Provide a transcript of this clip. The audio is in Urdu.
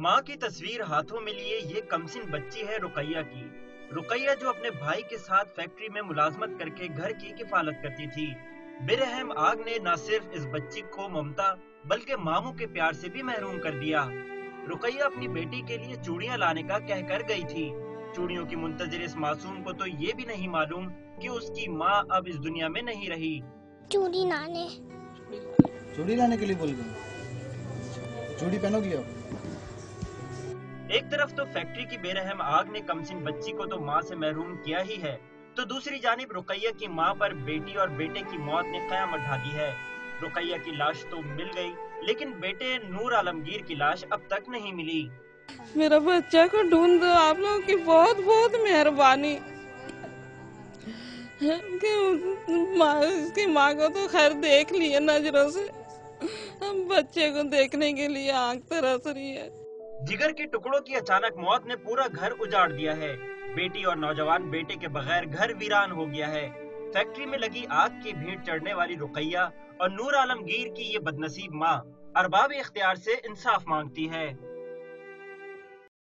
ماں کی تصویر ہاتھوں میں لیے یہ کمسن بچی ہے رقیہ کی۔ رقیہ جو اپنے بھائی کے ساتھ فیکٹری میں ملازمت کر کے گھر کی کفالت کرتی تھی۔ برہم آگ نے نہ صرف اس بچی کو ممتا بلکہ ماموں کے پیار سے بھی محروم کر دیا۔ رقیہ اپنی بیٹی کے لیے چوڑیاں لانے کا کہہ کر گئی تھی۔ چوڑیوں کی منتظر اس معصوم کو تو یہ بھی نہیں معلوم کہ اس کی ماں اب اس دنیا میں نہیں رہی۔ چوڑی لانے کے لیے بول گئی، چوڑی پہنو گی اب۔ ایک طرف تو فیکٹری کی بے رحم آگ نے کمسن بچی کو تو ماں سے محروم کیا ہی ہے، تو دوسری جانب رقیہ کی ماں پر بیٹی اور بیٹے کی موت نے قیامت ڈھا دی ہے۔ رقیہ کی لاش تو مل گئی لیکن بیٹے نور عالمگیر کی لاش اب تک نہیں ملی۔ میرا بچہ کو ڈھونڈ دو، آپ لوگوں کی بہت بہت مہربانی۔ اس کی ماں کو تو خیر دیکھ لیے نظروں سے، ہم بچے کو دیکھنے کے لیے آنکھ ترس رہی ہے۔ جگر کے ٹکڑوں کی اچانک موت نے پورا گھر اجاڑ دیا ہے۔ بیٹی اور نوجوان بیٹے کے بغیر گھر ویران ہو گیا ہے۔ فیکٹری میں لگی آگ کی بھیٹ چڑھنے والی رقیہ اور نور عالمگیر کی یہ بدنصیب ماں ارباب اختیار سے انصاف مانگتی ہے۔